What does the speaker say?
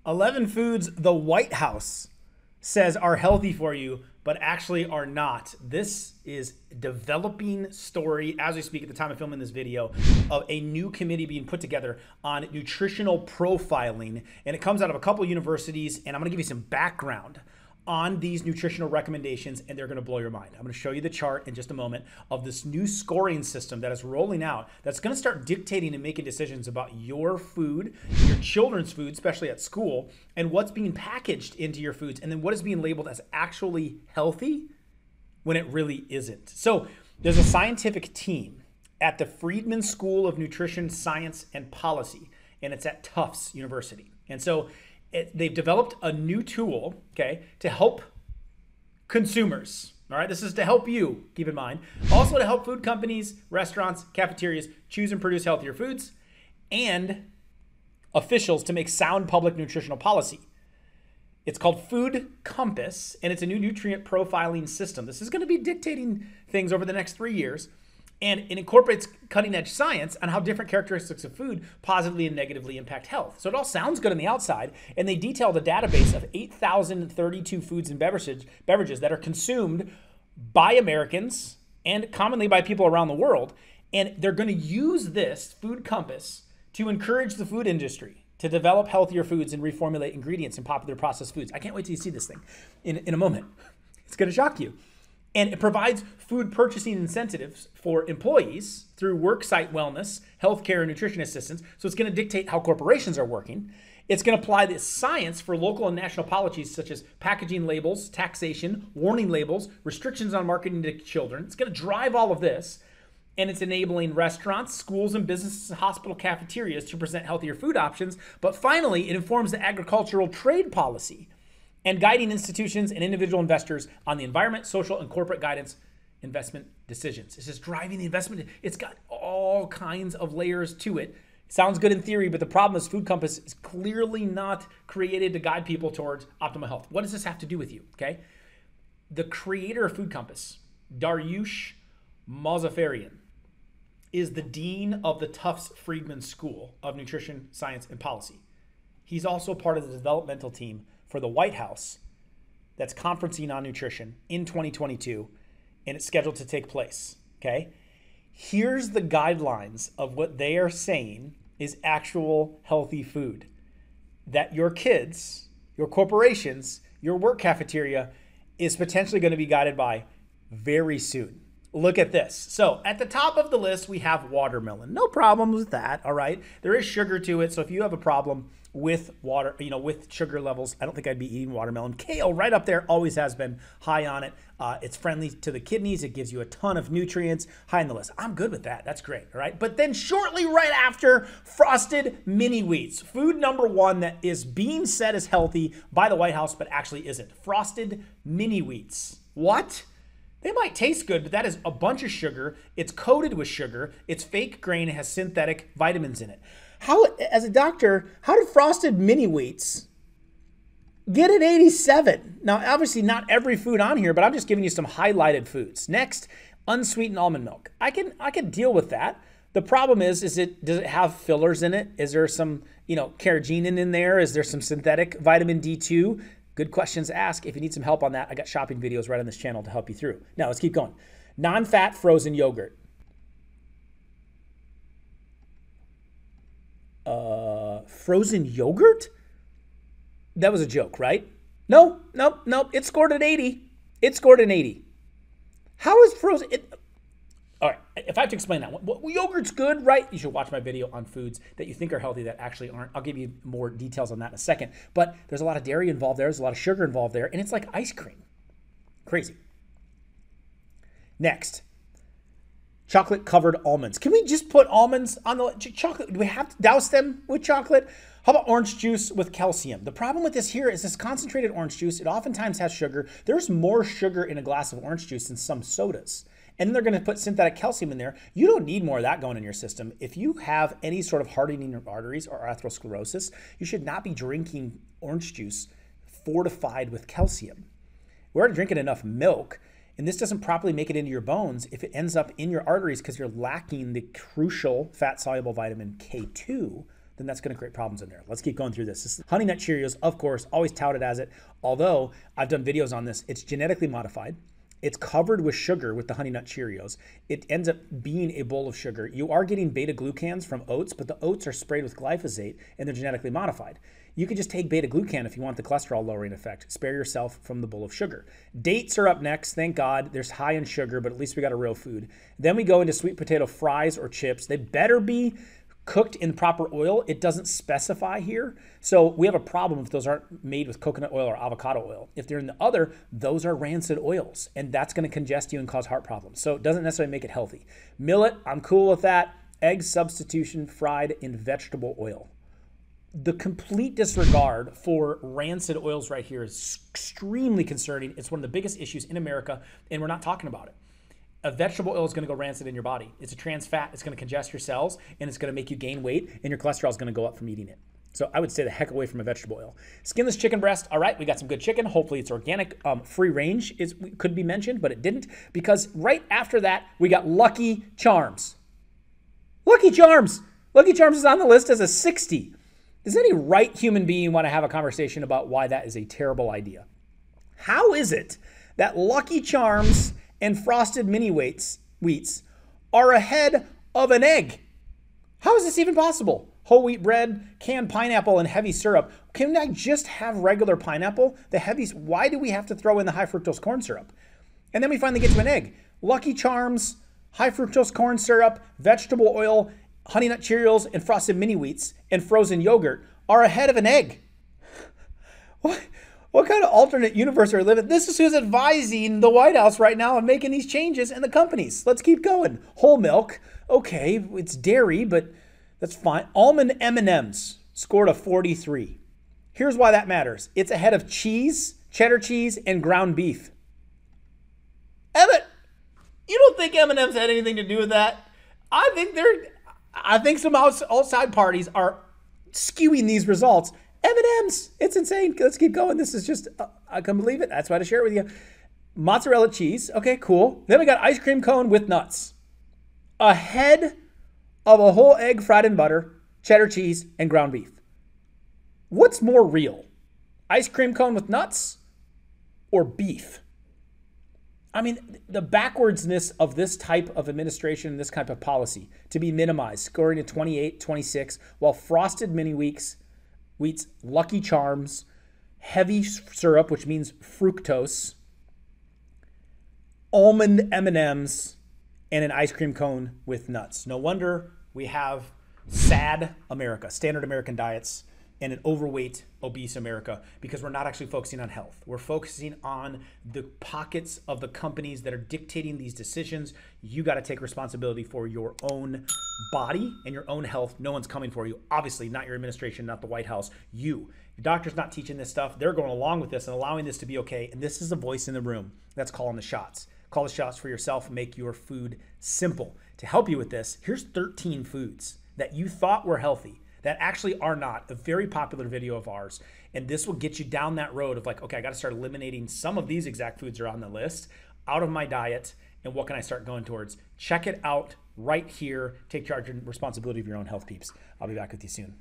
11 foods the White House says are healthy for you, but actually are not. This is a developing story as we speak at the time of filming this video of a new committee being put together on nutritional profiling. And it comes out of a couple universities. And I'm gonna give you some background on these nutritional recommendations, and they're gonna blow your mind. I'm gonna show you the chart in just a moment of this new scoring system that is rolling out that's gonna start dictating and making decisions about your food, your children's food, especially at school, and what's being packaged into your foods, and then what is being labeled as actually healthy when it really isn't. So there's a scientific team at the Friedman School of Nutrition, Science, and Policy, and it's at Tufts University. And so they've developed a new tool, okay, to help consumers. All right, this is to help you, keep in mind. Also to help food companies, restaurants, cafeterias choose and produce healthier foods, and officials to make sound public nutritional policy. It's called Food Compass, and it's a new nutrient profiling system. This is going to be dictating things over the next 3 years. And it incorporates cutting-edge science on how different characteristics of food positively and negatively impact health. So it all sounds good on the outside, and they detailed a database of 8,032 foods and beverages that are consumed by Americans and commonly by people around the world. And they're going to use this Food Compass to encourage the food industry to develop healthier foods and reformulate ingredients in popular processed foods. I can't wait till you see this thing in a moment. It's going to shock you. And it provides food purchasing incentives for employees through worksite wellness, healthcare, and nutrition assistance. So it's going to dictate how corporations are working. It's going to apply this science for local and national policies such as packaging labels, taxation, warning labels, restrictions on marketing to children. It's going to drive all of this. And it's enabling restaurants, schools, and businesses, and hospital cafeterias to present healthier food options. But finally, it informs the agricultural trade policy and guiding institutions and individual investors on the environment, social, and corporate guidance investment decisions. It's just driving the investment. It's got all kinds of layers to it. It sounds good in theory, but the problem is Food Compass is clearly not created to guide people towards optimal health. What does this have to do with you, okay? The creator of Food Compass, Dariush Mozaffarian, is the dean of the Tufts Friedman School of Nutrition, Science, and Policy. He's also part of the developmental team for the White House that's conferencing on nutrition in 2022, and it's scheduled to take place, okay? Here's the guidelines of what they are saying is actual healthy food that your kids, your corporations, your work cafeteria is potentially going to be guided by very soon. Look at this. So at the top of the list, we have watermelon. No problems with that, all right? There is sugar to it, so if you have a problem with water, with sugar levels, I don't think I'd be eating watermelon. Kale, right up there, always has been high on it. It's friendly to the kidneys. It gives you a ton of nutrients, high on the list. I'm good with that. That's great, all right? But then shortly right after, frosted mini wheats. Food number one that is being said as healthy by the White House, but actually isn't. Frosted mini wheats. What? They might taste good, but that is a bunch of sugar. It's coated with sugar. It's fake grain. It has synthetic vitamins in it. How, as a doctor, how did frosted mini wheats get an 87? Now, obviously not every food on here, but I'm just giving you some highlighted foods. Next, unsweetened almond milk. I can deal with that. The problem is does it have fillers in it? Is there some, carrageenan in there? Is there some synthetic vitamin D2? Good questions to ask. If you need some help on that, I got shopping videos right on this channel to help you through. Now, let's keep going. Non-fat frozen yogurt. Frozen yogurt? That was a joke, right? No. It scored an 80. It scored an 80. How is frozen? All right, if I have to explain that, yogurt's good, right? You should watch my video on foods that you think are healthy that actually aren't. I'll give you more details on that in a second. But there's a lot of dairy involved there. There's a lot of sugar involved there. And it's like ice cream. Crazy. Next, chocolate-covered almonds. Can we just put almonds on the chocolate? Do we have to douse them with chocolate? How about orange juice with calcium? The problem with this here is this concentrated orange juice. It oftentimes has sugar. There's more sugar in a glass of orange juice than some sodas. And then they're going to put synthetic calcium in there. You don't need more of that going in your system. If you have any sort of hardening of arteries or atherosclerosis, you should not be drinking orange juice fortified with calcium. We're already drinking enough milk, and this doesn't properly make it into your bones if it ends up in your arteries because you're lacking the crucial fat-soluble vitamin K2 then that's going to create problems in there. Let's keep going through this. This is Honey Nut Cheerios, of course, always touted as it. Although I've done videos on this, it's genetically modified. It's covered with sugar with the Honey Nut Cheerios. It ends up being a bowl of sugar. You are getting beta-glucans from oats, but the oats are sprayed with glyphosate and they're genetically modified. You could just take beta-glucan if you want the cholesterol lowering effect. Spare yourself from the bowl of sugar. Dates are up next. Thank God. There's high in sugar, but at least we got a real food. Then we go into sweet potato fries or chips. They better be cooked in proper oil. It doesn't specify here. So we have a problem if those aren't made with coconut oil or avocado oil. If they're in the other, those are rancid oils, and that's going to congest you and cause heart problems. So it doesn't necessarily make it healthy. Millet, I'm cool with that. Egg substitution fried in vegetable oil. The complete disregard for rancid oils right here is extremely concerning. It's one of the biggest issues in America, and we're not talking about it. A vegetable oil is going to go rancid in your body. It's a trans fat. It's going to congest your cells, and it's going to make you gain weight, and your cholesterol is going to go up from eating it. So I would stay the heck away from a vegetable oil. Skinless chicken breast. All right, we got some good chicken. Hopefully it's organic. Free range could be mentioned, but it didn't, because right after that, we got Lucky Charms. Lucky Charms. Lucky Charms is on the list as a 60. Does any right human being want to have a conversation about why that is a terrible idea? How is it that Lucky Charms and Frosted Mini Wheats are ahead of an egg? How is this even possible? Whole wheat bread, canned pineapple, and heavy syrup. Can I just have regular pineapple? Why do we have to throw in the high fructose corn syrup? And then we finally get to an egg. Lucky Charms, high fructose corn syrup, vegetable oil, Honey Nut Cheerios, and Frosted Mini Wheats, and frozen yogurt are ahead of an egg. What kind of alternate universe are we living in? This is who's advising the White House right now and making these changes in the companies. Let's keep going. Whole milk. Okay, it's dairy, but that's fine. Almond M&Ms scored a 43. Here's why that matters. It's ahead of cheese, cheddar cheese, and ground beef. Emmett, you don't think M&Ms had anything to do with that? I think some outside parties are skewing these results. M&Ms, it's insane. Let's keep going. This is just, I can't believe it. That's why I share it with you. Mozzarella cheese. Okay, cool. Then we got ice cream cone with nuts. Ahead of a whole egg fried in butter, cheddar cheese, and ground beef. What's more real? Ice cream cone with nuts or beef? I mean, the backwardsness of this type of administration, this type of policy to be minimized, scoring a 28, 26, while Frosted Mini Wheats, Lucky Charms, heavy syrup, which means fructose, almond M&Ms, and an ice cream cone with nuts. No wonder we have SAD America, standard American diets, and an overweight, obese America, because we're not actually focusing on health. We're focusing on the pockets of the companies that are dictating these decisions. You got to take responsibility for your own body and your own health. No one's coming for you. Obviously, not your administration, not the White House. You. Your doctor's not teaching this stuff. They're going along with this and allowing this to be okay. And this is a voice in the room that's calling the shots. Call the shots for yourself. Make your food simple. To help you with this, here's 13 foods that you thought were healthy that actually are not. A very popular video of ours. And this will get you down that road of like, okay, I got to start eliminating some of these exact foods are on the list out of my diet. And what can I start going towards? Check it out right here. Take charge and responsibility of your own health, peeps. I'll be back with you soon.